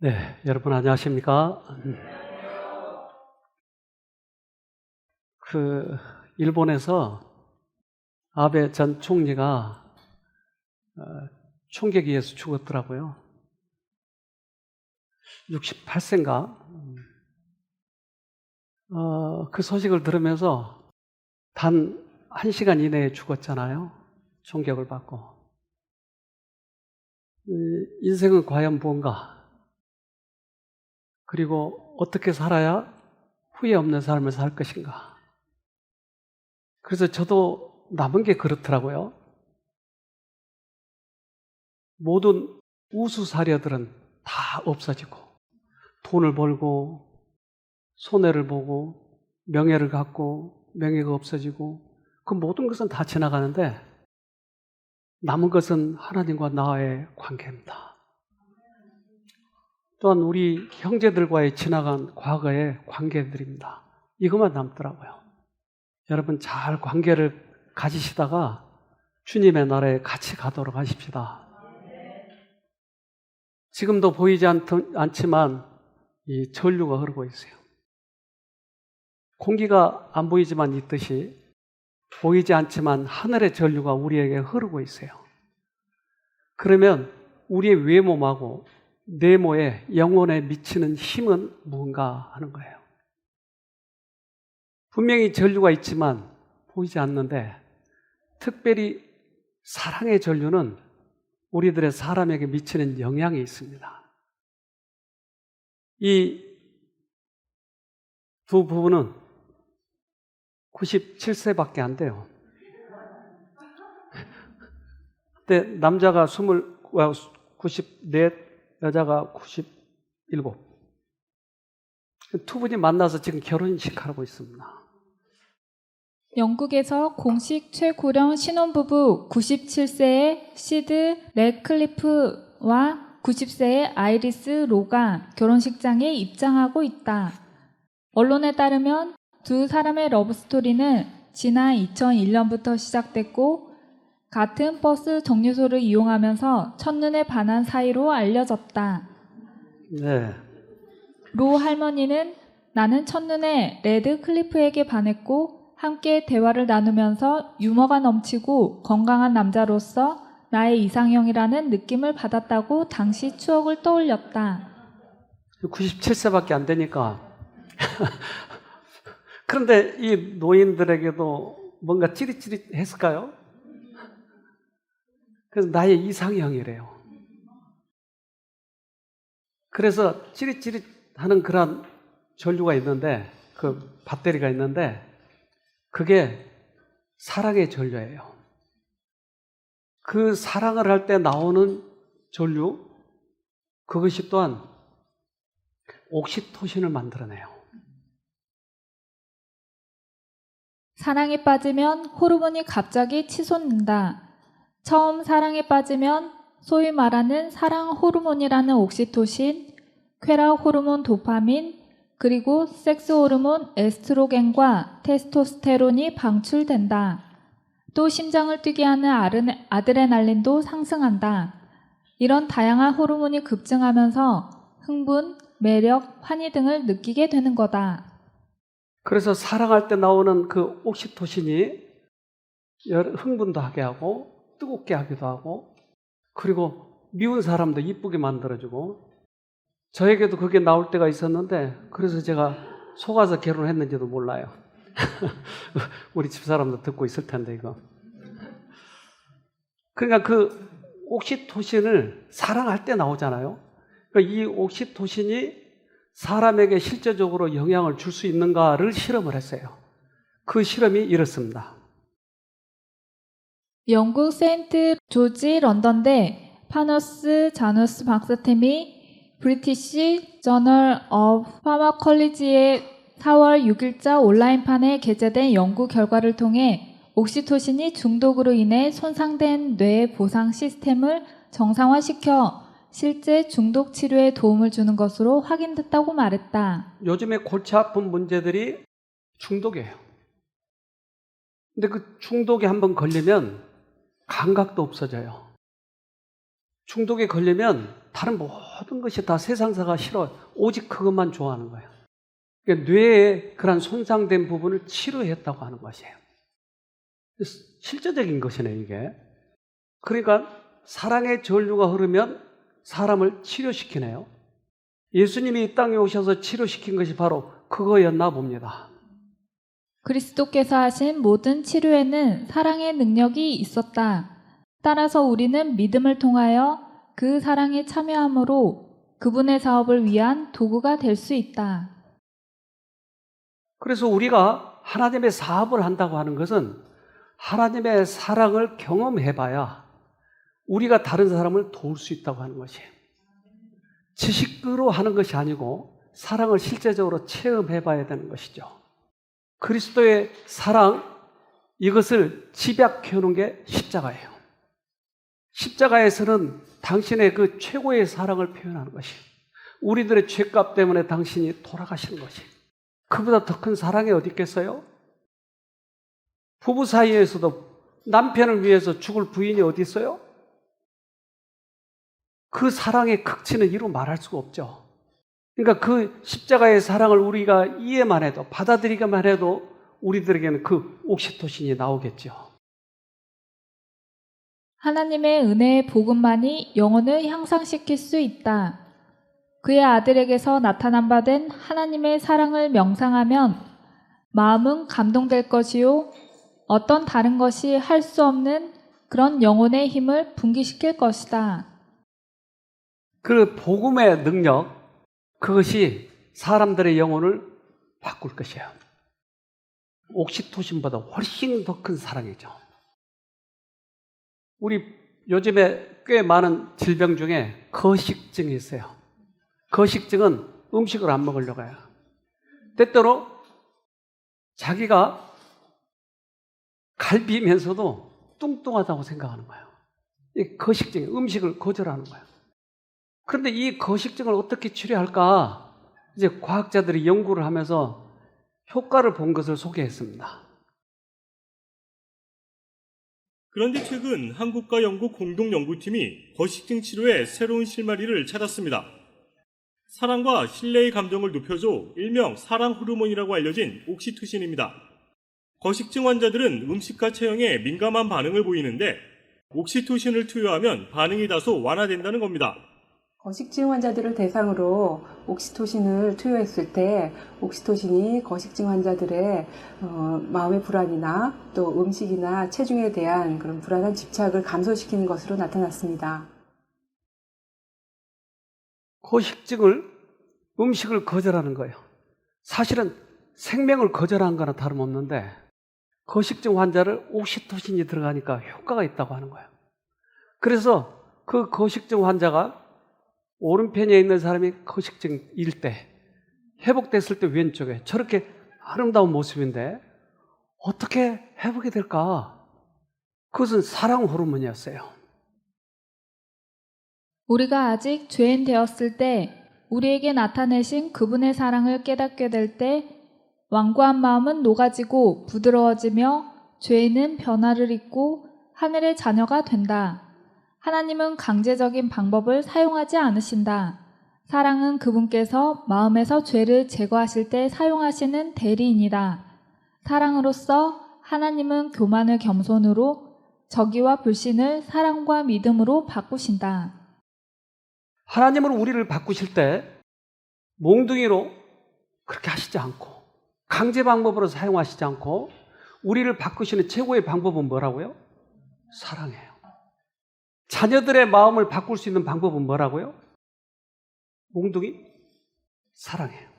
네, 여러분 안녕하십니까? 일본에서 아베 전 총리가 총격에 의해서 죽었더라고요. 68세인가? 그 소식을 들으면서 단 1시간 이내에 죽었잖아요. 총격을 받고. 인생은 과연 뭔가? 그리고 어떻게 살아야 후회 없는 삶을 살 것인가? 그래서 저도 남은 게 그렇더라고요. 모든 우수사려들은 다 없어지고 돈을 벌고 손해를 보고 명예를 갖고 명예가 없어지고 그 모든 것은 다 지나가는데 남은 것은 하나님과 나의 관계입니다. 또한 우리 형제들과의 지나간 과거의 관계들입니다. 이것만 남더라고요. 여러분 잘 관계를 가지시다가 주님의 나라에 같이 가도록 하십시다. 지금도 보이지 않지만 이 전류가 흐르고 있어요. 공기가 안 보이지만 있듯이 보이지 않지만 하늘의 전류가 우리에게 흐르고 있어요. 그러면 우리의 외모하고 내모에 영혼에 미치는 힘은 무언가 하는 거예요. 분명히 전류가 있지만 보이지 않는데 특별히 사랑의 전류는 우리들의 사람에게 미치는 영향이 있습니다. 이 두 부부는 97세밖에 안 돼요. 그때 남자가 94, 여자가 97. 두 분이 만나서 지금 결혼식 하고 있습니다. 영국에서 공식 최고령 신혼부부 97세의 시드 래클리프와 90세의 아이리스 로가 결혼식장에 입장하고 있다. 언론에 따르면 두 사람의 러브스토리는 지난 2001년부터 시작됐고 같은 버스 정류소를 이용하면서 첫눈에 반한 사이로 알려졌다. 네. 로 할머니는 나는 첫눈에 레드 클리프에게 반했고 함께 대화를 나누면서 유머가 넘치고 건강한 남자로서 나의 이상형이라는 느낌을 받았다고 당시 추억을 떠올렸다. 97세밖에 안 되니까. 그런데 이 노인들에게도 뭔가 찌릿찌릿했을까요? 그래서 나의 이상형이래요. 그래서 찌릿찌릿하는 그런 전류가 있는데, 그 배터리가 있는데 그게 사랑의 전류예요. 그 사랑을 할 때 나오는 전류, 그것이 또한 옥시토신을 만들어내요. 사랑에 빠지면 호르몬이 갑자기 치솟는다. 처음 사랑에 빠지면 소위 말하는 사랑 호르몬이라는 옥시토신, 쾌락 호르몬 도파민, 그리고 섹스 호르몬 에스트로겐과 테스토스테론이 방출된다. 또 심장을 뛰게 하는 아드레날린도 상승한다. 이런 다양한 호르몬이 급증하면서 흥분, 매력, 환희 등을 느끼게 되는 거다. 그래서 사랑할 때 나오는 그 옥시토신이 흥분도 하게 하고 뜨겁게 하기도 하고 그리고 미운 사람도 이쁘게 만들어주고 저에게도 그게 나올 때가 있었는데 그래서 제가 속아서 결혼했는지도 몰라요. 우리 집사람도 듣고 있을 텐데 이거. 그러니까 그 옥시토신을 사랑할 때 나오잖아요. 그러니까 이 옥시토신이 사람에게 실제적으로 영향을 줄 수 있는가를 실험을 했어요. 그 실험이 이렇습니다. 영국 세인트 조지 런던대 파너스 자누스 박사팀이 브리티시 저널 오브 파마콜리지의 4월 6일자 온라인판에 게재된 연구 결과를 통해 옥시토신이 중독으로 인해 손상된 뇌 보상 시스템을 정상화시켜 실제 중독 치료에 도움을 주는 것으로 확인됐다고 말했다. 요즘에 골치 아픈 문제들이 중독이에요. 근데 그 중독에 한번 걸리면 감각도 없어져요. 중독에 걸리면 다른 모든 것이 다 세상사가 싫어. 오직 그것만 좋아하는 거예요. 그러니까 뇌의 그런 손상된 부분을 치료했다고 하는 것이에요. 실제적인 것이네, 이게. 그러니까 사랑의 전류가 흐르면 사람을 치료시키네요. 예수님이 이 땅에 오셔서 치료시킨 것이 바로 그거였나 봅니다. 그리스도께서 하신 모든 치료에는 사랑의 능력이 있었다. 따라서 우리는 믿음을 통하여 그 사랑에 참여함으로 그분의 사업을 위한 도구가 될 수 있다. 그래서 우리가 하나님의 사업을 한다고 하는 것은 하나님의 사랑을 경험해봐야 우리가 다른 사람을 도울 수 있다고 하는 것이에요. 지식으로 하는 것이 아니고 사랑을 실제적으로 체험해봐야 되는 것이죠. 그리스도의 사랑, 이것을 집약해놓은 게 십자가예요. 십자가에서는 당신의 그 최고의 사랑을 표현하는 것이에요. 우리들의 죄값 때문에 당신이 돌아가시는 것이에요. 그보다 더 큰 사랑이 어디 있겠어요? 부부 사이에서도 남편을 위해서 죽을 부인이 어디 있어요? 그 사랑의 극치는 이루 말할 수가 없죠. 그러니까 그 십자가의 사랑을 우리가 이해만 해도, 받아들이기만 해도 우리들에게는 그 옥시토신이 나오겠죠. 하나님의 은혜의 복음만이 영혼을 향상시킬 수 있다. 그의 아들에게서 나타난 바 된 하나님의 사랑을 명상하면 마음은 감동될 것이요 어떤 다른 것이 할 수 없는 그런 영혼의 힘을 분기시킬 것이다. 그 복음의 능력, 그것이 사람들의 영혼을 바꿀 것이에요. 옥시토신보다 훨씬 더 큰 사랑이죠. 우리 요즘에 꽤 많은 질병 중에 거식증이 있어요. 거식증은 음식을 안 먹으려고 해요. 때때로 자기가 갈비면서도 뚱뚱하다고 생각하는 거예요. 이 거식증이 음식을 거절하는 거예요. 그런데 이 거식증을 어떻게 치료할까? 이제 과학자들이 연구를 하면서 효과를 본 것을 소개했습니다. 그런데 최근 한국과 영국 공동연구팀이 거식증 치료에 새로운 실마리를 찾았습니다. 사랑과 신뢰의 감정을 높여줘 일명 사랑 호르몬이라고 알려진 옥시토신입니다. 거식증 환자들은 음식과 체형에 민감한 반응을 보이는데 옥시토신을 투여하면 반응이 다소 완화된다는 겁니다. 거식증 환자들을 대상으로 옥시토신을 투여했을 때 옥시토신이 거식증 환자들의 마음의 불안이나 또 음식이나 체중에 대한 그런 불안한 집착을 감소시키는 것으로 나타났습니다. 거식증을 음식을 거절하는 거예요. 사실은 생명을 거절한 거나 다름없는데 거식증 환자를 옥시토신이 들어가니까 효과가 있다고 하는 거예요. 그래서 그 거식증 환자가 오른편에 있는 사람이 거식증일 때 회복됐을 때 왼쪽에 저렇게 아름다운 모습인데 어떻게 회복이 될까? 그것은 사랑 호르몬이었어요. 우리가 아직 죄인 되었을 때 우리에게 나타내신 그분의 사랑을 깨닫게 될 때 완고한 마음은 녹아지고 부드러워지며 죄인은 변화를 입고 하늘의 자녀가 된다. 하나님은 강제적인 방법을 사용하지 않으신다. 사랑은 그분께서 마음에서 죄를 제거하실 때 사용하시는 대리인이다. 사랑으로서 하나님은 교만을 겸손으로, 저기와 불신을 사랑과 믿음으로 바꾸신다. 하나님은 우리를 바꾸실 때 몽둥이로 그렇게 하시지 않고 강제 방법으로 사용하시지 않고 우리를 바꾸시는 최고의 방법은 뭐라고요? 사랑이에요. 자녀들의 마음을 바꿀 수 있는 방법은 뭐라고요? 몽둥이? 사랑이에요.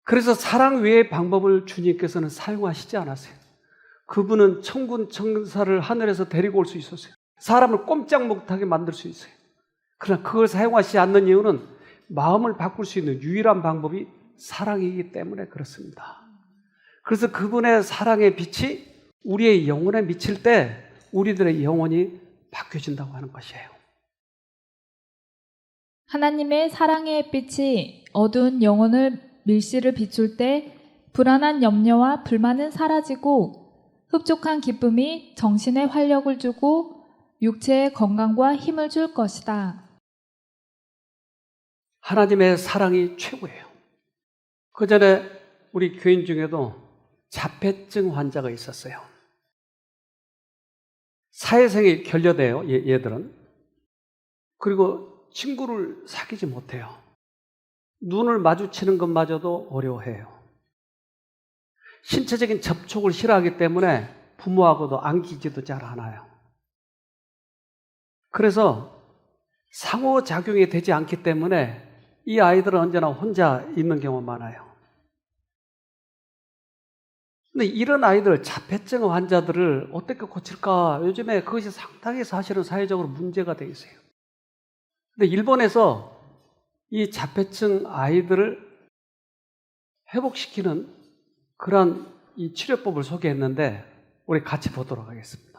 그래서 사랑 외의 방법을 주님께서는 사용하시지 않았어요. 그분은 천군 천사를 하늘에서 데리고 올 수 있었어요. 사람을 꼼짝 못하게 만들 수 있어요. 그러나 그걸 사용하시지 않는 이유는 마음을 바꿀 수 있는 유일한 방법이 사랑이기 때문에 그렇습니다. 그래서 그분의 사랑의 빛이 우리의 영혼에 미칠 때 우리들의 영혼이 바뀌어진다고 하는 것이에요. 하나님의 사랑의 햇빛이 어두운 영혼을 밀실을 비출 때 불안한 염려와 불만은 사라지고 흡족한 기쁨이 정신에 활력을 주고 육체의 건강과 힘을 줄 것이다. 하나님의 사랑이 최고예요. 그 전에 우리 교인 중에도 자폐증 환자가 있었어요. 사회생이 결여돼요, 얘들은. 그리고 친구를 사귀지 못해요. 눈을 마주치는 것마저도 어려워해요. 신체적인 접촉을 싫어하기 때문에 부모하고도 안기지도 잘 않아요. 그래서 상호작용이 되지 않기 때문에 이 아이들은 언제나 혼자 있는 경우가 많아요. 근데 이런 아이들, 자폐증 환자들을 어떻게 고칠까? 요즘에 그것이 상당히 사실은 사회적으로 문제가 돼 있어요. 근데 일본에서 이 자폐증 아이들을 회복시키는 그런 이 치료법을 소개했는데 우리 같이 보도록 하겠습니다.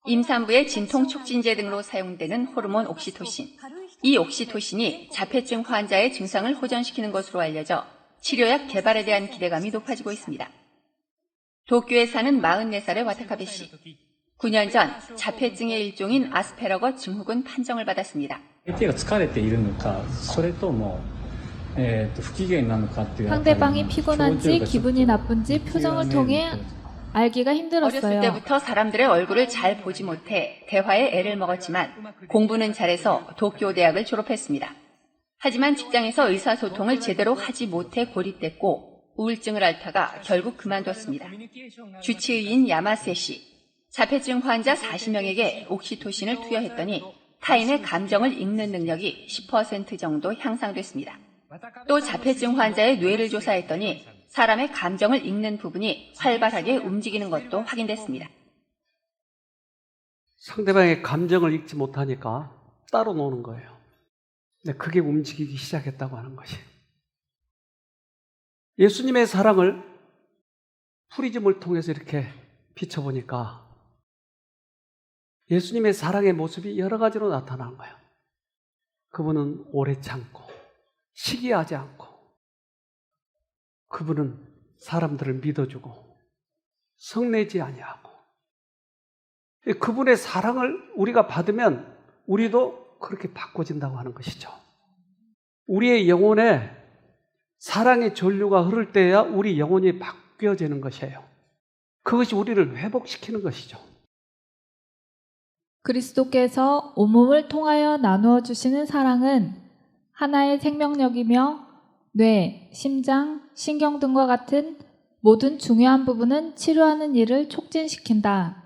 임산부의 진통 촉진제 등으로 사용되는 호르몬 옥시토신. 이 옥시토신이 자폐증 환자의 증상을 호전시키는 것으로 알려져 치료약 개발에 대한 기대감이 높아지고 있습니다. 도쿄에 사는 44살의 와타카베 씨. 9년 전 자폐증의 일종인 아스페러거 증후군 판정을 받았습니다. 상대방이 피곤한지 기분이 나쁜지 표정을 통해 알기가 어렸을 힘들었어요. 때부터 사람들의 얼굴을 잘 보지 못해 대화에 애를 먹었지만 공부는 잘해서 도쿄 대학을 졸업했습니다. 하지만 직장에서 의사소통을 제대로 하지 못해 고립됐고 우울증을 앓다가 결국 그만뒀습니다. 주치의인 야마세 씨. 자폐증 환자 40명에게 옥시토신을 투여했더니 타인의 감정을 읽는 능력이 10% 정도 향상됐습니다. 또 자폐증 환자의 뇌를 조사했더니 사람의 감정을 읽는 부분이 활발하게 움직이는 것도 확인됐습니다. 상대방의 감정을 읽지 못하니까 따로 노는 거예요. 근데 그게 움직이기 시작했다고 하는 것이에요. 예수님의 사랑을 프리즘을 통해서 이렇게 비춰보니까 예수님의 사랑의 모습이 여러 가지로 나타난 거예요. 그분은 오래 참고 시기하지 않고 그분은 사람들을 믿어주고 성내지 아니하고 그분의 사랑을 우리가 받으면 우리도 그렇게 바꿔진다고 하는 것이죠. 우리의 영혼에 사랑의 전류가 흐를 때야 우리 영혼이 바뀌어지는 것이에요. 그것이 우리를 회복시키는 것이죠. 그리스도께서 온몸을 통하여 나누어 주시는 사랑은 하나의 생명력이며 뇌, 심장, 신경 등과 같은 모든 중요한 부분은 치료하는 일을 촉진시킨다.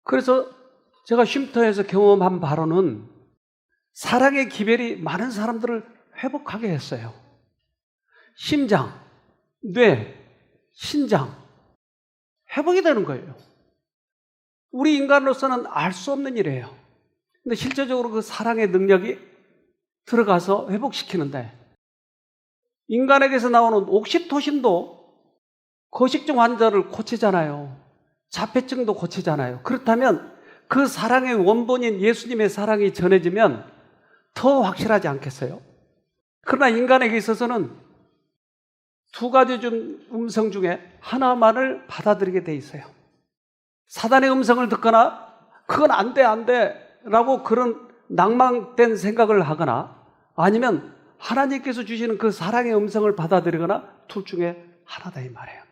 그래서 제가 쉼터에서 경험한 바로는 사랑의 기별이 많은 사람들을 회복하게 했어요. 심장, 뇌, 신장 회복이 되는 거예요. 우리 인간으로서는 알 수 없는 일이에요. 근데 실제적으로 그 사랑의 능력이 들어가서 회복시키는데 인간에게서 나오는 옥시토신도 거식증 환자를 고치잖아요. 자폐증도 고치잖아요. 그렇다면 그 사랑의 원본인 예수님의 사랑이 전해지면 더 확실하지 않겠어요? 그러나 인간에게 있어서는 두 가지 음성 중에 하나만을 받아들이게 돼 있어요. 사단의 음성을 듣거나 그건 안 돼 라고 그런 낭망된 생각을 하거나 아니면 하나님께서 주시는 그 사랑의 음성을 받아들이거나 둘 중에 하나다 이 말이에요.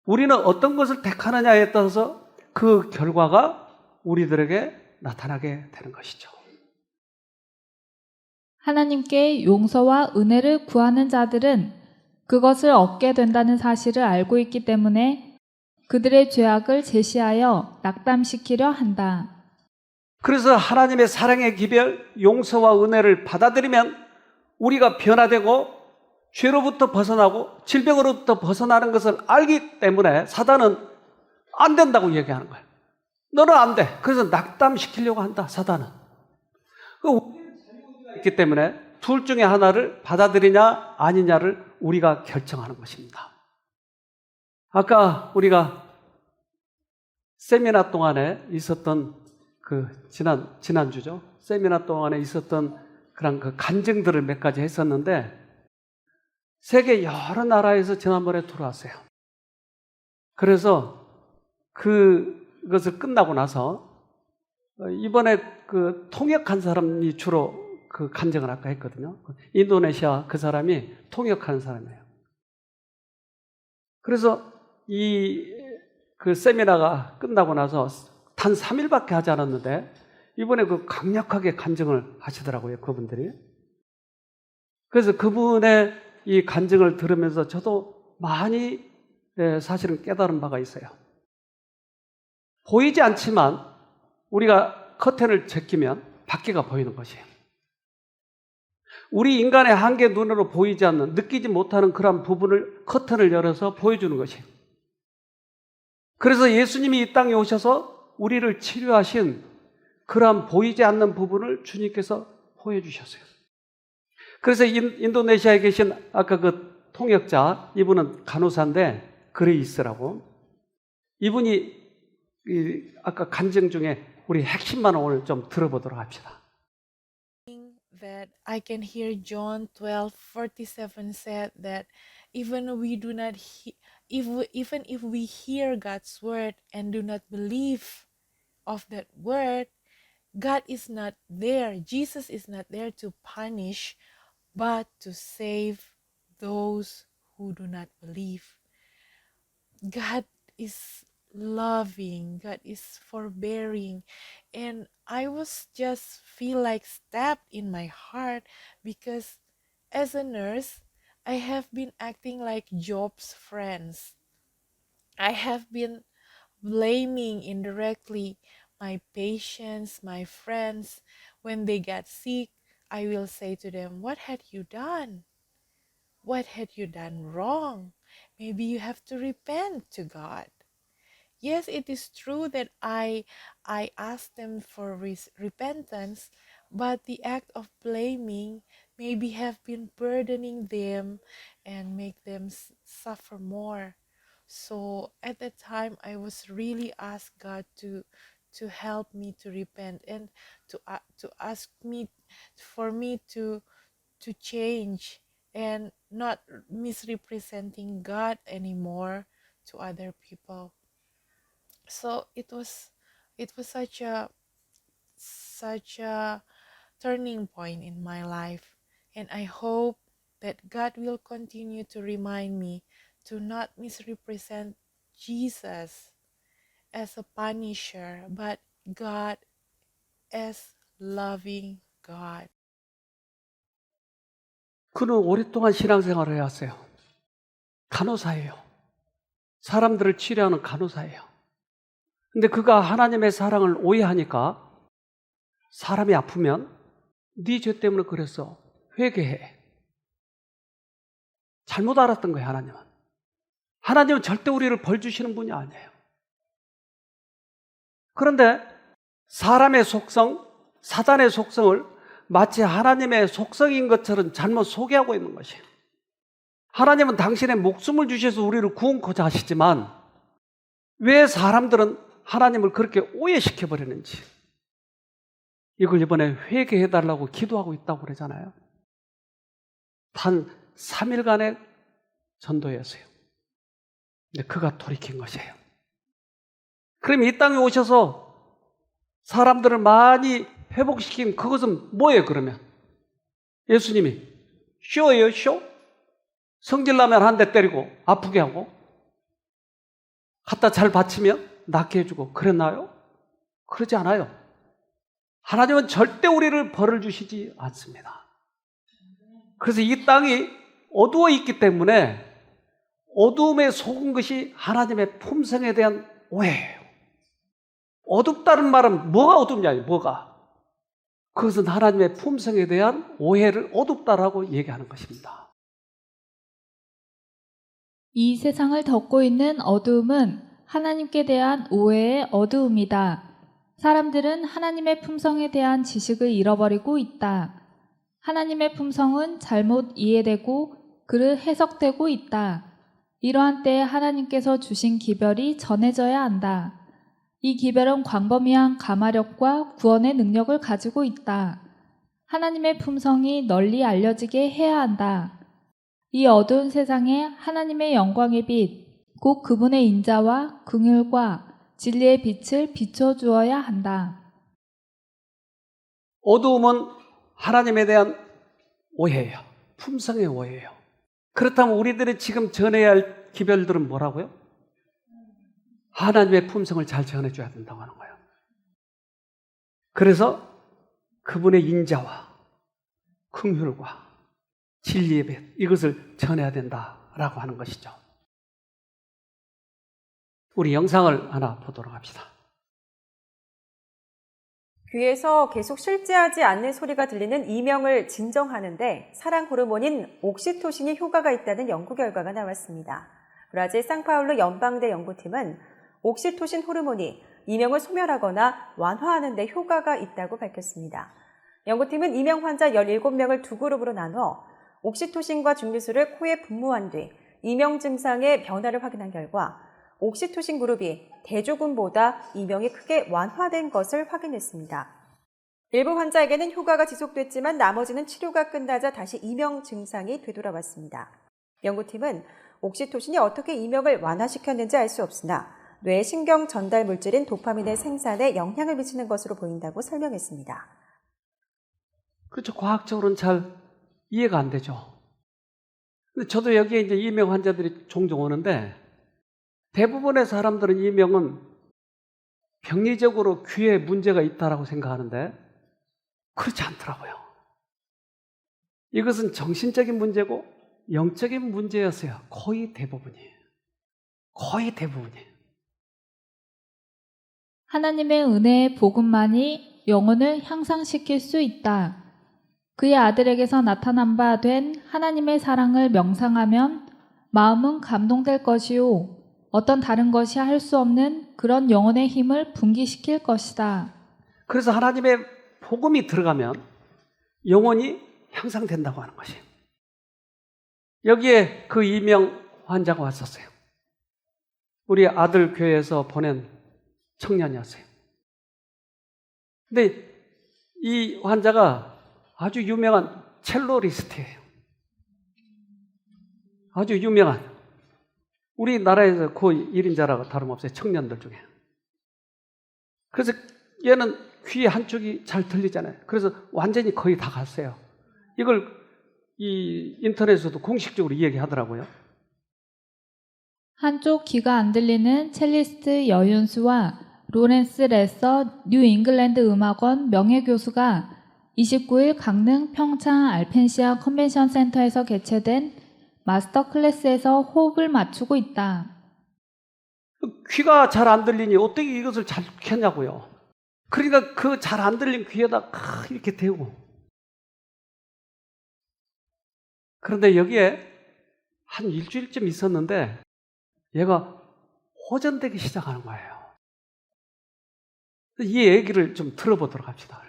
우리는 어떤 것을 택하느냐에 따라서 그 결과가 우리들에게 나타나게 되는 것이죠. 하나님께 용서와 은혜를 구하는 자들은 그것을 얻게 된다는 사실을 알고 있기 때문에 그들의 죄악을 제시하여 낙담시키려 한다. 그래서 하나님의 사랑의 기별, 용서와 은혜를 받아들이면 우리가 변화되고 죄로부터 벗어나고 질병으로부터 벗어나는 것을 알기 때문에 사단은 안 된다고 얘기하는 거예요. 너는 안 돼. 그래서 낙담시키려고 한다, 사단은. 우리는 자유의지가 있기 때문에 둘 중에 하나를 받아들이냐 아니냐를 우리가 결정하는 것입니다. 아까 우리가 세미나 동안에 있었던 지난주죠. 세미나 동안에 있었던 그런 그 간증들을 몇 가지 했었는데 세계 여러 나라에서 지난번에 들어왔어요. 그래서 그것을 끝나고 나서 이번에 그 통역한 사람이 주로 그 간증을 아까 했거든요. 인도네시아 그 사람이 통역하는 사람이에요. 그래서 그 세미나가 끝나고 나서 단 3일밖에 하지 않았는데 이번에 그 강력하게 간증을 하시더라고요, 그분들이. 그래서 그분의 이 간증을 들으면서 저도 많이 사실은 깨달은 바가 있어요. 보이지 않지만 우리가 커튼을 제끼면 밖에가 보이는 것이에요. 우리 인간의 한계 눈으로 보이지 않는, 느끼지 못하는 그런 부분을 커튼을 열어서 보여주는 것이에요. 그래서 예수님이 이 땅에 오셔서 우리를 치료하신 그러한 보이지 않는 부분을 주님께서 보여주셨어요. 그래서 인도네시아에 계신 아까 그 통역자, 이분은 간호사인데 그레이스라고, 이분이 아까 간증 중에 우리 핵심만 오늘 좀 들어보도록 합시다. That I can hear John 12:47 said that even we do not even if we hear God's word and do not believe of that word, God is not there. Jesus is not there to punish, but to save those who do not believe. God is loving, God is forbearing, and I was just feel like stabbed in my heart because as a nurse I have been acting like Job's friends. I have been blaming indirectly my patients, my friends. When they get sick, I will say to them, what had you done? What had you done wrong? Maybe you have to repent to God. Yes, it is true that I asked them for repentance, but the act of blaming maybe have been burdening them and make them suffer more. So at that time, I was really asked God to help me to repent and to ask me for me to change and not misrepresenting God anymore to other people. So it was such a turning point in my life, and I hope that God will continue to remind me to not misrepresent Jesus as a punisher, but God as loving God. 그는 오랫동안 신앙생활을 해왔어요. 간호사예요. 사람들을 치료하는 간호사예요. 근데 그가 하나님의 사랑을 오해하니까 사람이 아프면 네 죄 때문에 그랬어. 회개해. 잘못 알았던 거예요, 하나님은. 하나님은 절대 우리를 벌 주시는 분이 아니에요. 그런데 사람의 속성, 사단의 속성을 마치 하나님의 속성인 것처럼 잘못 소개하고 있는 것이에요. 하나님은 당신의 목숨을 주셔서 우리를 구원코자 하시지만 왜 사람들은 하나님을 그렇게 오해시켜버리는지, 이걸 이번에 회개해달라고 기도하고 있다고 그러잖아요. 단 3일간의 전도였어요. 근데 그가 돌이킨 것이에요. 그럼 이 땅에 오셔서 사람들을 많이 회복시킨 그것은 뭐예요, 그러면? 예수님이 쇼예요, 쇼? 성질나면 한 대 때리고 아프게 하고 갖다 잘 받치면 낫게 해주고 그랬나요? 그러지 않아요. 하나님은 절대 우리를 벌을 주시지 않습니다. 그래서 이 땅이 어두워 있기 때문에 어두움에 속은 것이 하나님의 품성에 대한 오해예요. 어둡다는 말은 뭐가 어둡냐, 뭐가? 그것은 하나님의 품성에 대한 오해를 어둡다라고 얘기하는 것입니다. 이 세상을 덮고 있는 어두움은 하나님께 대한 오해의 어두움이다. 사람들은 하나님의 품성에 대한 지식을 잃어버리고 있다. 하나님의 품성은 잘못 이해되고 그릇 해석되고 있다. 이러한 때에 하나님께서 주신 기별이 전해져야 한다. 이 기별은 광범위한 감화력과 구원의 능력을 가지고 있다. 하나님의 품성이 널리 알려지게 해야 한다. 이 어두운 세상에 하나님의 영광의 빛, 곧 그분의 인자와 긍휼과 진리의 빛을 비춰주어야 한다. 어두움은 하나님에 대한 오해예요. 품성의 오해예요. 그렇다면 우리들이 지금 전해야 할 기별들은 뭐라고요? 하나님의 품성을 잘 전해줘야 된다고 하는 거예요. 그래서 그분의 인자와 긍휼과 진리의 빛, 이것을 전해야 된다라고 하는 것이죠. 우리 영상을 하나 보도록 합시다. 귀에서 계속 실제하지 않는 소리가 들리는 이명을 진정하는데 사랑 호르몬인 옥시토신이 효과가 있다는 연구 결과가 나왔습니다. 브라질 상파울루 연방대 연구팀은 옥시토신 호르몬이 이명을 소멸하거나 완화하는 데 효과가 있다고 밝혔습니다. 연구팀은 이명 환자 17명을 두 그룹으로 나눠 옥시토신과 중류수를 코에 분무한 뒤 이명 증상의 변화를 확인한 결과 옥시토신 그룹이 대조군보다 이명이 크게 완화된 것을 확인했습니다. 일부 환자에게는 효과가 지속됐지만 나머지는 치료가 끝나자 다시 이명 증상이 되돌아왔습니다. 연구팀은 옥시토신이 어떻게 이명을 완화시켰는지 알 수 없으나 뇌 신경 전달 물질인 도파민의 생산에 영향을 미치는 것으로 보인다고 설명했습니다. 그렇죠. 과학적으로는 잘 이해가 안 되죠. 근데 저도 여기에 이제 이명 환자들이 종종 오는데 대부분의 사람들은 이명은 병리적으로 귀에 문제가 있다라고 생각하는데 그렇지 않더라고요. 이것은 정신적인 문제고 영적인 문제였어요. 거의 대부분이. 하나님의 은혜의 복음만이 영혼을 향상시킬 수 있다. 그의 아들에게서 나타난 바 된 하나님의 사랑을 명상하면 마음은 감동될 것이요. 어떤 다른 것이 할 수 없는 그런 영혼의 힘을 분기시킬 것이다. 그래서 하나님의 복음이 들어가면 영혼이 향상된다고 하는 것이. 여기에 그 이명 환자가 왔었어요. 우리 아들 교회에서 보낸 청년이었어요. 근데 이 환자가 아주 유명한 첼로리스트예요. 아주 유명한. 우리나라에서 거의 1인자라고 다름없어요. 청년들 중에. 그래서 얘는 귀에 한쪽이 잘 들리잖아요. 그래서 완전히 거의 다 갔어요. 이걸 이 인터넷에서도 공식적으로 이야기하더라고요. 한쪽 귀가 안 들리는 첼리스트 여윤수와 로렌스 레서 뉴 잉글랜드 음악원 명예교수가 29일 강릉 평창 알펜시아 컨벤션 센터에서 개최된 마스터 클래스에서 호흡을 맞추고 있다. 귀가 잘 안 들리니 어떻게 이것을 잘 켰냐고요. 그러니까 그 잘 안 들린 귀에다 이렇게 대고. 그런데 여기에 한 일주일쯤 있었는데 얘가 호전되기 시작하는 거예요. 이 얘기를 좀 들어보도록 합시다.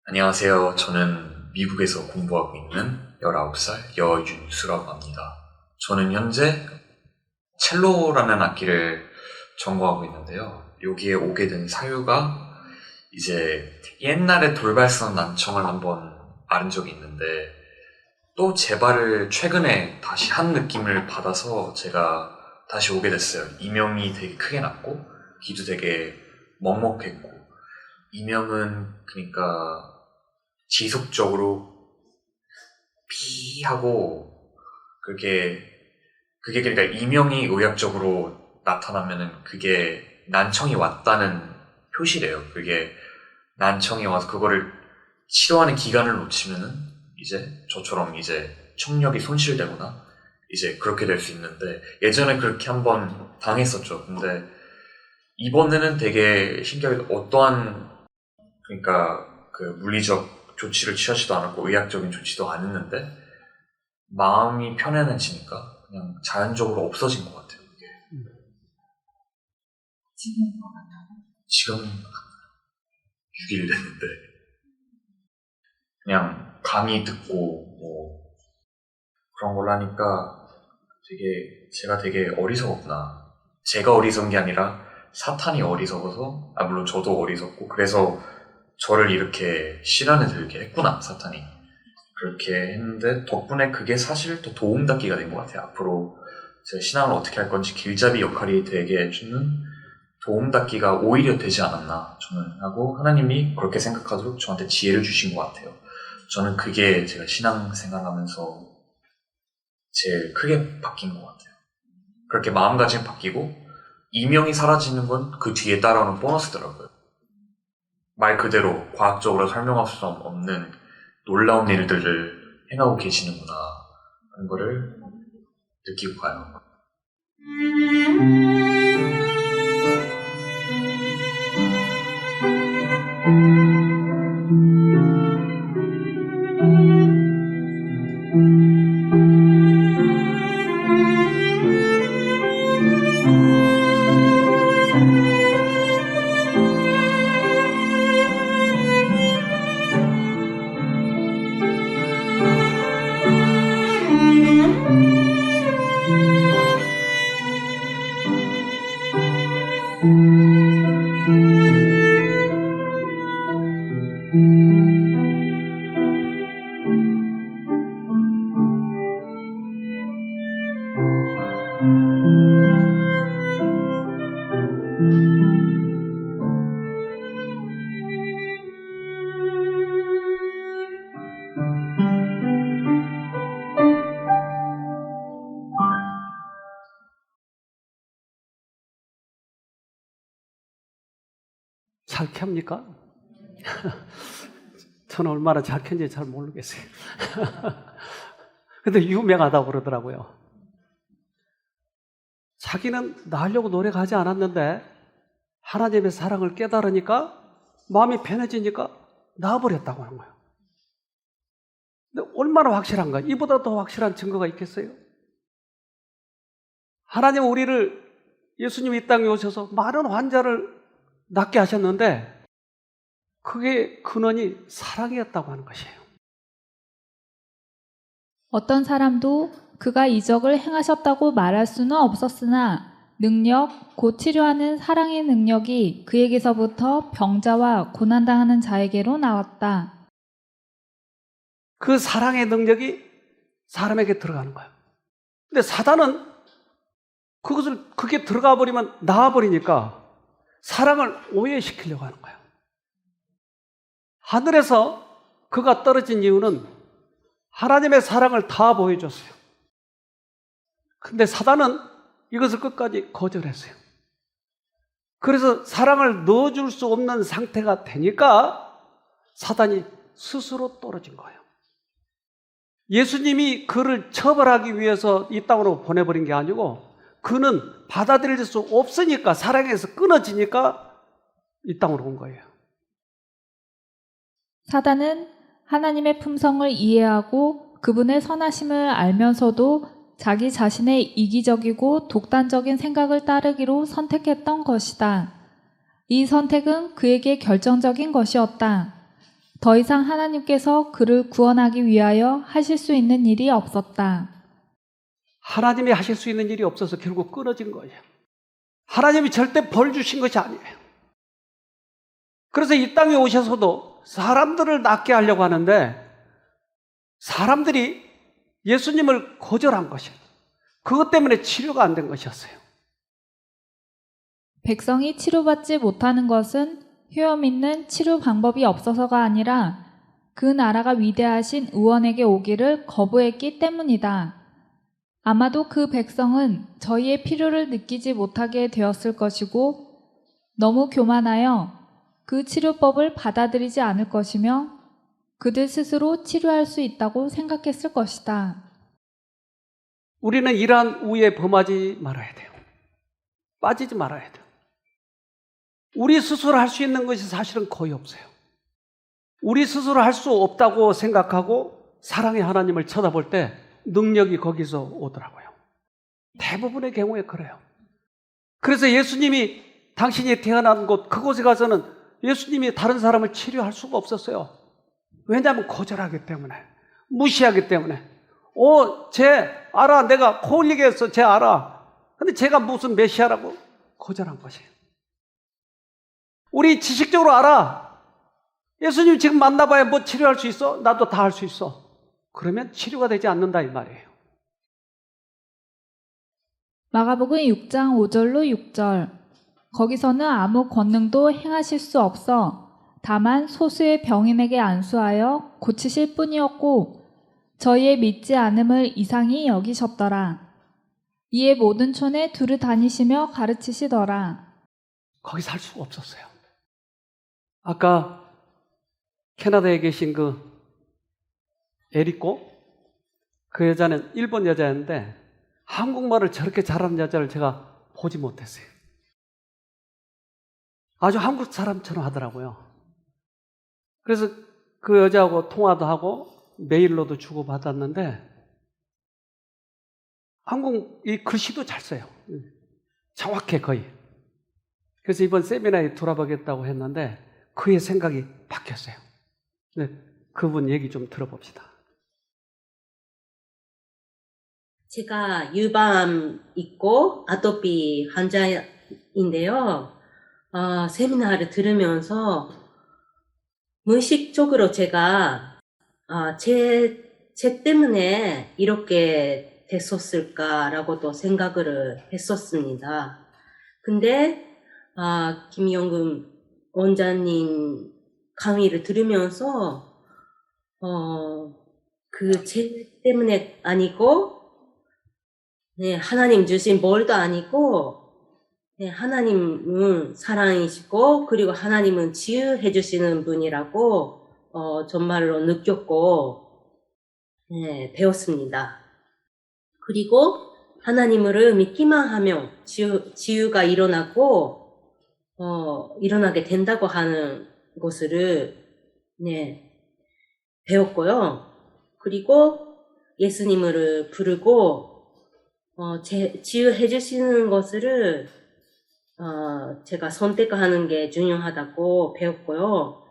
안녕하세요. 저는 미국에서 공부하고 있는 19살 여윤수라고 합니다. 저는 현재 첼로라는 악기를 전공하고 있는데요. 여기에 오게 된 사유가 이제 옛날에 돌발성 난청을 한번 앓은 적이 있는데 또 재발을 최근에 다시 한 느낌을 받아서 제가 다시 오게 됐어요. 이명이 되게 크게 났고 귀도 되게 먹먹했고 이명은 그러니까 지속적으로 피 하고 그게 그러니까 이명이 의학적으로 나타나면은 그게 난청이 왔다는 표시래요. 그게 난청이 와서 그거를 치료하는 기간을 놓치면은 이제 저처럼 이제 청력이 손실되거나 이제 그렇게 될 수 있는데 예전에 그렇게 한번 당했었죠. 근데 이번에는 되게 신기하게 어떠한 그러니까 그 물리적 조치를 취하지도 않았고 의학적인 조치도 안 했는데 마음이 편안해지니까 그냥 자연적으로 없어진 것 같아요. 이게. 지금 6일 됐는데 그냥 강의 듣고 뭐 그런 걸 하니까 제가 되게 어리석었구나. 제가 어리석은 게 아니라 사탄이 어리석어서 물론 저도 어리석고 그래서 저를 이렇게 시련에 들게 했구나 사탄이. 그렇게 했는데 덕분에 그게 사실 더 도움닫기가 된 것 같아요. 앞으로 제가 신앙을 어떻게 할 건지 길잡이 역할이 되게 주는 도움닫기가 오히려 되지 않았나 저는 하고 하나님이 그렇게 생각하도록 저한테 지혜를 주신 것 같아요. 저는 그게 제가 신앙 생활하면서 제일 크게 바뀐 것 같아요. 그렇게 마음가짐 바뀌고 이명이 사라지는 건 그 뒤에 따라오는 보너스더라고요. 말 그대로 과학적으로 설명할 수 없는 놀라운 일들을 행하고 계시는구나 하는 거를 느끼고 가요. 잘 켭니까? 저는 얼마나 잘 켠지 잘 모르겠어요. 근데 유명하다고 그러더라고요. 자기는 나으려고 노력하지 않았는데 하나님의 사랑을 깨달으니까 마음이 편해지니까 나아버렸다고 하는 거예요. 근데 얼마나 확실한가? 이보다 더 확실한 증거가 있겠어요? 하나님은 우리를 예수님이 이 땅에 오셔서 많은 환자를 낫게 하셨는데 그게 근원이 사랑이었다고 하는 것이에요. 어떤 사람도 그가 이적을 행하셨다고 말할 수는 없었으나 능력, 곧 치료하는 사랑의 능력이 그에게서부터 병자와 고난당하는 자에게로 나왔다. 그 사랑의 능력이 사람에게 들어가는 거예요. 근데 사단은 그게 들어가 버리면 나아버리니까 사랑을 오해시키려고 하는 거예요. 하늘에서 그가 떨어진 이유는 하나님의 사랑을 다 보여줬어요. 근데 사단은 이것을 끝까지 거절했어요. 그래서 사랑을 넣어줄 수 없는 상태가 되니까 사단이 스스로 떨어진 거예요. 예수님이 그를 처벌하기 위해서 이 땅으로 보내버린 게 아니고 그는 받아들일 수 없으니까 사랑에서 끊어지니까 이 땅으로 온 거예요. 사단은 하나님의 품성을 이해하고 그분의 선하심을 알면서도 자기 자신의 이기적이고 독단적인 생각을 따르기로 선택했던 것이다. 이 선택은 그에게 결정적인 것이었다. 더 이상 하나님께서 그를 구원하기 위하여 하실 수 있는 일이 없었다. 하나님이 하실 수 있는 일이 없어서 결국 끊어진 거예요. 하나님이 절대 벌 주신 것이 아니에요. 그래서 이 땅에 오셔서도 사람들을 낫게 하려고 하는데 사람들이 예수님을 거절한 것이에요. 그것 때문에 치료가 안 된 것이었어요. 백성이 치료받지 못하는 것은 효험 있는 치료 방법이 없어서가 아니라 그 나라가 위대하신 의원에게 오기를 거부했기 때문이다. 아마도 그 백성은 저희의 필요를 느끼지 못하게 되었을 것이고 너무 교만하여 그 치료법을 받아들이지 않을 것이며 그들 스스로 치료할 수 있다고 생각했을 것이다. 우리는 이러한 우에 범하지 말아야 돼요. 빠지지 말아야 돼요. 우리 스스로 할 수 있는 것이 사실은 거의 없어요. 우리 스스로 할 수 없다고 생각하고 사랑의 하나님을 쳐다볼 때 능력이 거기서 오더라고요. 대부분의 경우에 그래요. 그래서 예수님이 당신이 태어난 곳 그곳에 가서는 예수님이 다른 사람을 치료할 수가 없었어요. 왜냐하면 거절하기 때문에, 무시하기 때문에. 쟤 알아. 내가 코 흘리게 했어. 쟤 알아. 근데 제가 무슨 메시아라고 거절한 것이에요. 우리 지식적으로 알아. 예수님 지금 만나봐야 뭐 치료할 수 있어? 나도 다 할 수 있어. 그러면 치료가 되지 않는다 이 말이에요. 마가복음 6장 5절로 6절. 거기서는 아무 권능도 행하실 수 없어 다만 소수의 병인에게 안수하여 고치실 뿐이었고 저희의 믿지 않음을 이상히 여기셨더라. 이에 모든 촌에 두루 다니시며 가르치시더라. 거기 살 수가 없었어요. 아까 캐나다에 계신 그 에리코, 그 여자는 일본 여자였는데 한국말을 저렇게 잘하는 여자를 제가 보지 못했어요. 아주 한국 사람처럼 하더라고요. 그래서 그 여자하고 통화도 하고 메일로도 주고받았는데 한국 이 글씨도 잘 써요. 정확해 거의. 그래서 이번 세미나에 돌아보겠다고 했는데 그의 생각이 바뀌었어요. 네, 그분 얘기 좀 들어봅시다. 제가 유방 있고 아토피 환자인데요. 세미나를 들으면서 무의식적으로 제가 제 때문에 이렇게 됐었을까라고도 생각을 했었습니다. 근데 김영금 원장님 강의를 들으면서 그 제 때문에 아니고 네, 하나님 주신 뭘도 아니고 네, 하나님은 사랑이시고 그리고 하나님은 치유해 주시는 분이라고 정말로 느꼈고 네, 배웠습니다. 그리고 하나님을 믿기만 하면 치유가 일어나게 된다고 하는 것을 네, 배웠고요. 그리고 예수님을 부르고 치유해 주시는 것을 제가 선택하는 게 중요하다고 배웠고요.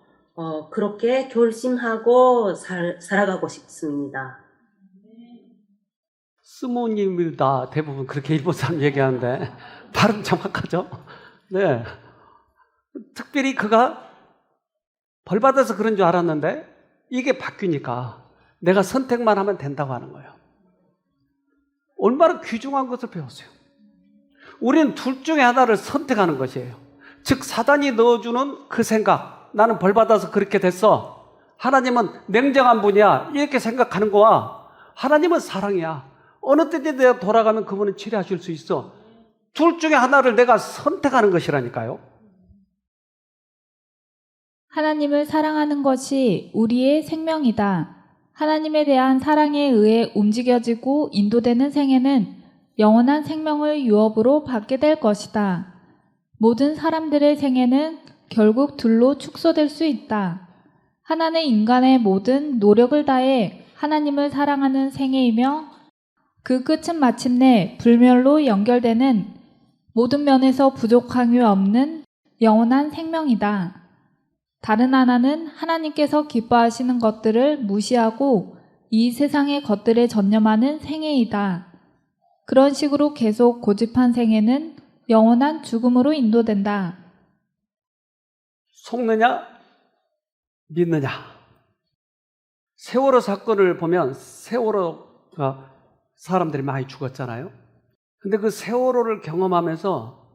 그렇게 결심하고 살아가고 싶습니다. 스모님이다 대부분 그렇게 일본 사람 얘기하는데 발음 정확하죠? 네. 특별히 그가 벌 받아서 그런 줄 알았는데 이게 바뀌니까 내가 선택만 하면 된다고 하는 거예요. 얼마나 귀중한 것을 배웠어요. 우리는 둘 중에 하나를 선택하는 것이에요. 즉 사단이 넣어주는 그 생각, 나는 벌 받아서 그렇게 됐어, 하나님은 냉정한 분이야, 이렇게 생각하는 거와 하나님은 사랑이야, 어느 때든지 내가 돌아가면 그분은 치료하실 수 있어, 둘 중에 하나를 내가 선택하는 것이라니까요. 하나님을 사랑하는 것이 우리의 생명이다. 하나님에 대한 사랑에 의해 움직여지고 인도되는 생애는 영원한 생명을 유업으로 받게 될 것이다. 모든 사람들의 생애는 결국 둘로 축소될 수 있다. 하나는 인간의 모든 노력을 다해 하나님을 사랑하는 생애이며 그 끝은 마침내 불멸로 연결되는 모든 면에서 부족함이 없는 영원한 생명이다. 다른 하나는 하나님께서 기뻐하시는 것들을 무시하고 이 세상의 것들에 전념하는 생애이다. 그런 식으로 계속 고집한 생애는 영원한 죽음으로 인도된다. 속느냐 믿느냐. 세월호 사건을 보면 세월호가 사람들이 많이 죽었잖아요. 근데 그 세월호를 경험하면서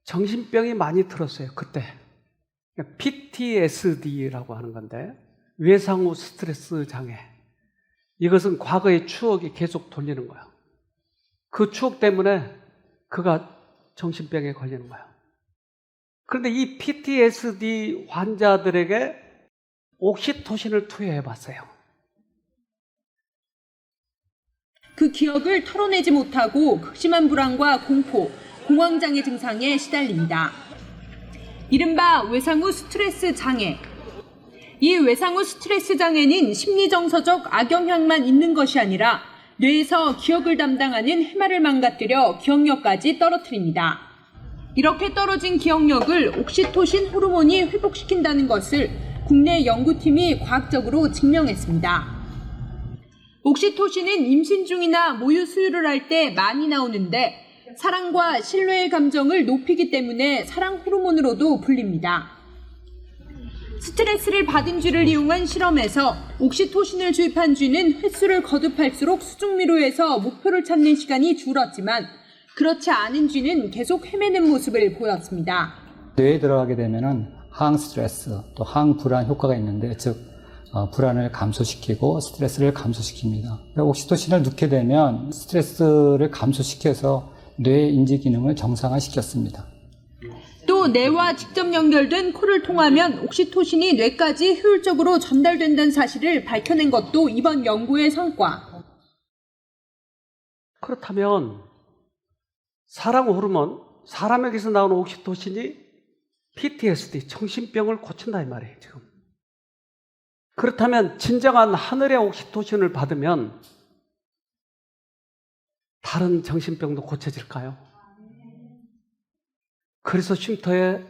정신병이 많이 들었어요. 그때 PTSD라고 하는 건데, 외상 후 스트레스 장애. 이것은 과거의 추억이 계속 돌리는 거예요. 그 추억 때문에 그가 정신병에 걸리는 거예요. 그런데 이 PTSD 환자들에게 옥시토신을 투여해 봤어요. 그 기억을 털어내지 못하고 극심한 불안과 공포, 공황장애 증상에 시달립니다. 이른바 외상후 스트레스 장애. 이 외상후 스트레스 장애는 심리정서적 악영향만 있는 것이 아니라 뇌에서 기억을 담당하는 해마를 망가뜨려 기억력까지 떨어뜨립니다. 이렇게 떨어진 기억력을 옥시토신 호르몬이 회복시킨다는 것을 국내 연구팀이 과학적으로 증명했습니다. 옥시토신은 임신 중이나 모유 수유를 할 때 많이 나오는데 사랑과 신뢰의 감정을 높이기 때문에 사랑 호르몬으로도 불립니다. 스트레스를 받은 쥐를 이용한 실험에서 옥시토신을 주입한 쥐는 횟수를 거듭할수록 수중미로에서 목표를 찾는 시간이 줄었지만 그렇지 않은 쥐는 계속 헤매는 모습을 보였습니다. 뇌에 들어가게 되면은 항 스트레스 또 항 불안 효과가 있는데, 즉 불안을 감소시키고 스트레스를 감소시킵니다. 그러니까 옥시토신을 넣게 되면 스트레스를 감소시켜서 뇌 인지 기능을 정상화시켰습니다. 또 뇌와 직접 연결된 코를 통하면 옥시토신이 뇌까지 효율적으로 전달된다는 사실을 밝혀낸 것도 이번 연구의 성과. 그렇다면 사랑 호르몬, 사람에게서 나오는 옥시토신이 PTSD, 정신병을 고친다 이 말이에요, 지금. 그렇다면 진정한 하늘의 옥시토신을 받으면 다른 정신병도 고쳐질까요? 그래서 쉼터에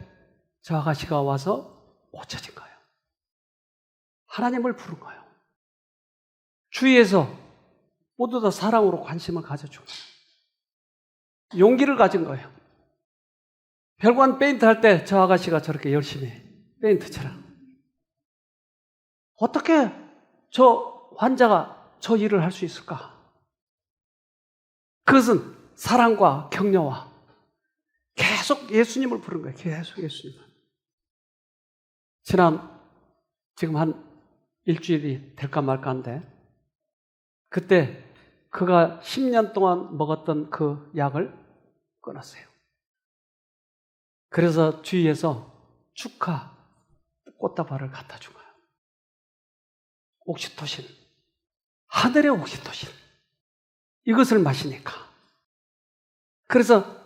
저 아가씨가 와서 고쳐진 거예요. 하나님을 부른 거예요. 주위에서 모두 다 사랑으로 관심을 가져준 거예요. 용기를 가진 거예요. 별관 페인트 할 때 저 아가씨가 저렇게 열심히 페인트처럼. 어떻게 저 환자가 저 일을 할 수 있을까? 그것은 사랑과 격려와 계속 예수님을 부른 거예요. 계속 예수님을. 지금 한 일주일이 될까 말까인데, 그때 그가 10년 동안 먹었던 그 약을 끊었어요. 그래서 주위에서 축하 꽃다발을 갖다 준 거예요. 옥시토신, 하늘의 옥시토신, 이것을 마시니까. 그래서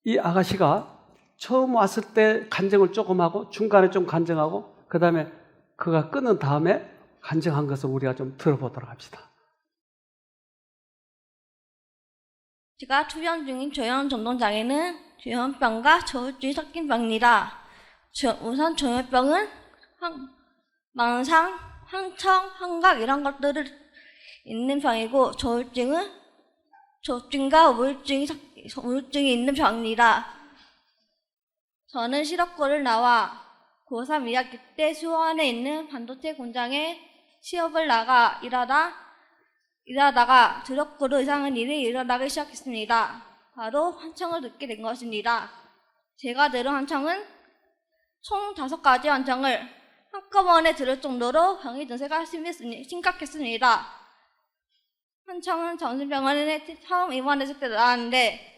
이 아가씨가 처음 왔을 때 간증을 조금 하고 중간에 좀 간증하고 그 다음에 그가 끊은 다음에 간증한 것을 우리가 좀 들어보도록 합시다. 제가 투병 중인 조현 전동장애는 조현병과 저울증이 섞인 병이라 우선 조현병은 망상, 환청, 환각 이런 것들을 있는 병이고 저울증은 조증과 우울증이 있는 병이라 저는 실업고를 나와 고3 2학기 때 수원에 있는 반도체 공장에 취업을 나가 일하다가 드럽고도 이상한 일이 일어나기 시작했습니다. 바로 환청을 듣게 된 것입니다. 제가 들은 환청은 총 5가지 환청을 한꺼번에 들을 정도로 병의 증세가 심각했습니다. 환청은 정신병원에 처음 입원했을 때 나왔는데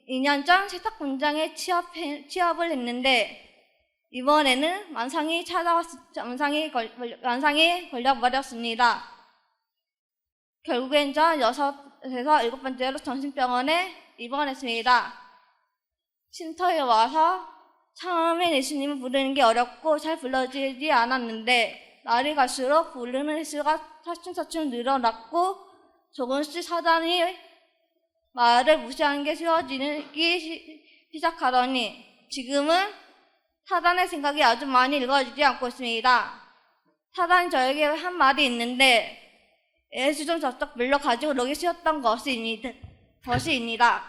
2년 전 세탁 공장에 취업을 했는데 이번에는 만상이 걸려버렸습니다. 결국엔 전 6에서 7번째로 정신병원에 입원했습니다. 쉼터에 와서 처음엔 예수님을 부르는 게 어렵고 잘 불러지지 않았는데 날이 갈수록 부르는 횟수가 차츰차츰 늘어났고 조금씩 사단이 말을 무시하는 게 쉬워지기 시작하더니 지금은 사단의 생각이 아주 많이 읽어지지 않고 있습니다. 사단이 저에게 한 말이 있는데 예수 좀 저쪽 밀러 가지고 오기 쉬웠던 것이입니다.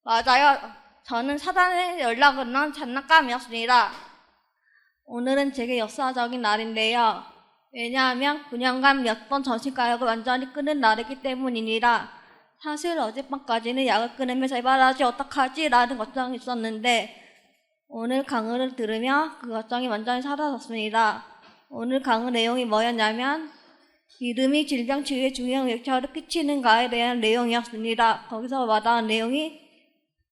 맞아요. 저는 사단의 연락을 넣은 장난감이었습니다. 오늘은 제게 역사적인 날인데요. 왜냐하면 9년간 몇 번 정신과약을 완전히 끊은 날이기 때문이니라. 사실 어젯밤까지는 약을 끊으면 재발하지 어떡하지 라는 걱정이 있었는데 오늘 강의를 들으며 그 걱정이 완전히 사라졌습니다. 오늘 강의 내용이 뭐였냐면 믿음이 질병 치유에 중요한 역할을 끼치는가에 대한 내용이었습니다. 거기서 와닿은 내용이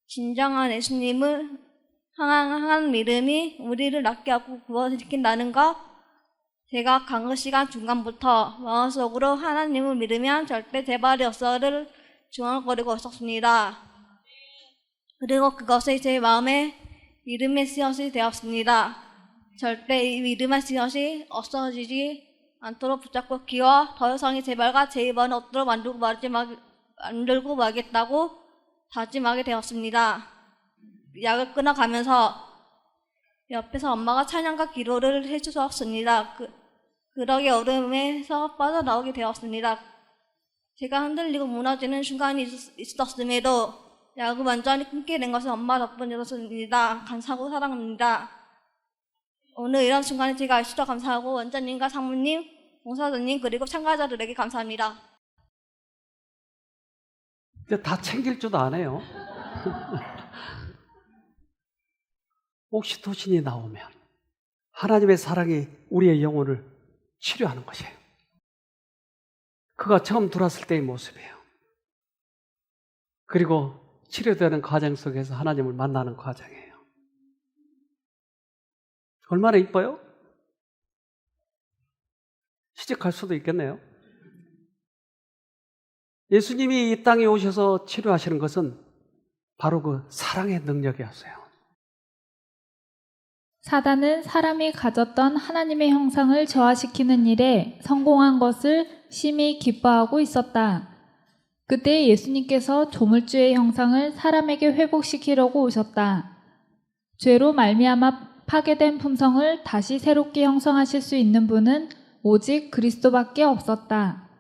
진정한 예수님을 향한 믿음이 우리를 낫게 하고 구원시킨다는 것. 제가 강의 시간 중간부터 마음속으로 하나님을 믿으면 절대 재발이 없어를 중얼거리고 있었습니다. 그리고 그것이 제 마음에 믿음의 씨앗이 되었습니다. 절대 이 믿음의 씨앗이 없어지지 않도록 붙잡고 키워 더 이상의 재발과 재입원을 없도록 만들고 말겠다고 다짐하게 되었습니다. 약을 끊어가면서 옆에서 엄마가 찬양과 기도를 해주셨습니다. 그러게 어둠에서 빠져나오게 되었습니다. 제가 흔들리고 무너지는 순간이 있었음에도 약을 완전히 끊게 된 것은 엄마 덕분이었습니다. 감사하고 사랑합니다. 오늘 이런 순간에 제가 있어서 감사하고 원장님과 사모님, 봉사자님 그리고 참가자들에게 감사합니다. 이제 다 챙길 줄도 안 해요. 옥시토신이 나오면 하나님의 사랑이 우리의 영혼을 치료하는 것이에요. 그가 처음 들어왔을 때의 모습이에요. 그리고 치료되는 과정 속에서 하나님을 만나는 과정이에요. 얼마나 이뻐요? 시집갈 수도 있겠네요. 예수님이 이 땅에 오셔서 치료하시는 것은 바로 그 사랑의 능력이었어요. 사단은 사람이 가졌던 하나님의 형상을 저하시키는 일에 성공한 것을 심히 기뻐하고 있었다. 그때 예수님께서 조물주의 형상을 사람에게 회복시키려고 오셨다. 죄로 말미암아 파괴된 품성을 다시 새롭게 형성하실 수 있는 분은 오직 그리스도밖에 없었다.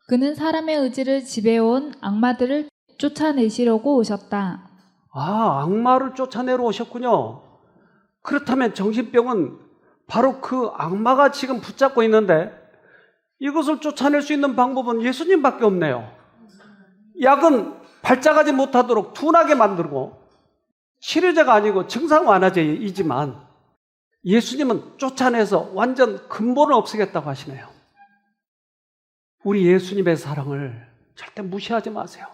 그는 사람의 의지를 지배해온 악마들을 쫓아내시려고 오셨다. 아, 악마를 쫓아내러 오셨군요. 그렇다면 정신병은 바로 그 악마가 지금 붙잡고 있는데 이것을 쫓아낼 수 있는 방법은 예수님밖에 없네요. 약은 발작하지 못하도록 둔하게 만들고 치료제가 아니고 증상 완화제이지만 예수님은 쫓아내서 완전 근본을 없애겠다고 하시네요. 우리 예수님의 사랑을 절대 무시하지 마세요.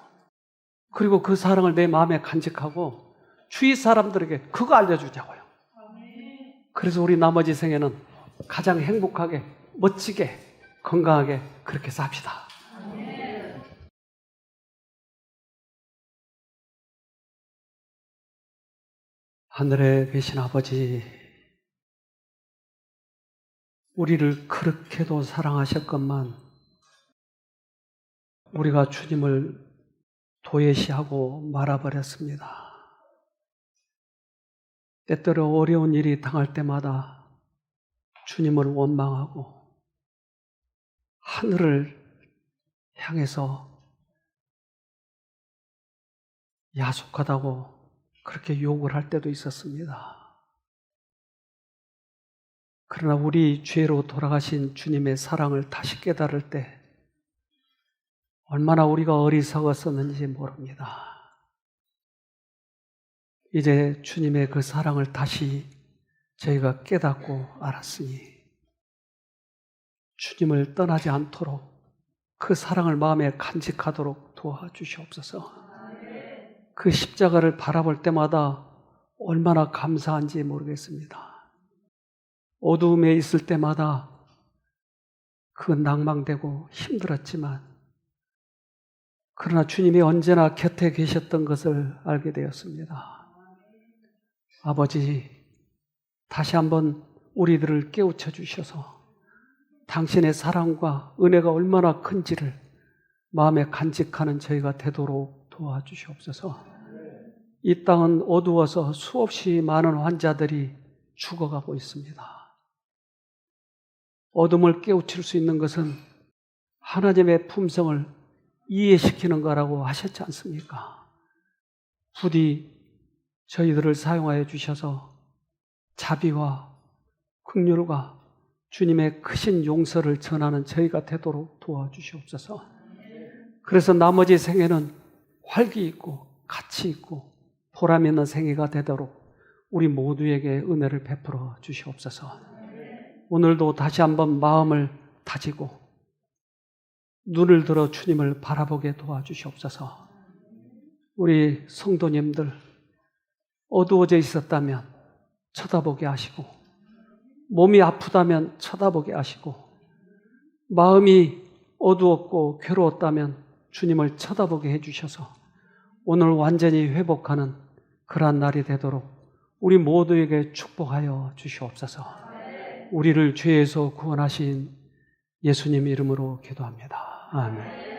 그리고 그 사랑을 내 마음에 간직하고 주위 사람들에게 그거 알려주자고요. 그래서 우리 나머지 생애는 가장 행복하게, 멋지게, 건강하게 그렇게 삽시다. 하늘에 계신 아버지, 우리를 그렇게도 사랑하셨건만 우리가 주님을 도외시하고 말아버렸습니다. 때때로 어려운 일이 당할 때마다 주님을 원망하고 하늘을 향해서 야속하다고 그렇게 욕을 할 때도 있었습니다. 그러나 우리 죄로 돌아가신 주님의 사랑을 다시 깨달을 때 얼마나 우리가 어리석었었는지 모릅니다. 이제 주님의 그 사랑을 다시 저희가 깨닫고 알았으니 주님을 떠나지 않도록 그 사랑을 마음에 간직하도록 도와주시옵소서. 그 십자가를 바라볼 때마다 얼마나 감사한지 모르겠습니다. 어두움에 있을 때마다 그 낭망되고 힘들었지만 그러나 주님이 언제나 곁에 계셨던 것을 알게 되었습니다. 아버지, 다시 한번 우리들을 깨우쳐 주셔서 당신의 사랑과 은혜가 얼마나 큰지를 마음에 간직하는 저희가 되도록 도와주시옵소서. 이 땅은 어두워서 수없이 많은 환자들이 죽어가고 있습니다. 어둠을 깨우칠 수 있는 것은 하나님의 품성을 이해시키는 거라고 하셨지 않습니까? 부디 저희들을 사용하여 주셔서 자비와 긍휼과 주님의 크신 용서를 전하는 저희가 되도록 도와주시옵소서. 그래서 나머지 생애는 활기 있고 가치 있고 보람 있는 생애가 되도록 우리 모두에게 은혜를 베풀어 주시옵소서. 오늘도 다시 한번 마음을 다지고 눈을 들어 주님을 바라보게 도와주시옵소서. 우리 성도님들 어두워져 있었다면 쳐다보게 하시고 몸이 아프다면 쳐다보게 하시고 마음이 어두웠고 괴로웠다면 주님을 쳐다보게 해주셔서 오늘 완전히 회복하는 그러한 날이 되도록 우리 모두에게 축복하여 주시옵소서. 우리를 죄에서 구원하신 예수님 이름으로 기도합니다. 아멘.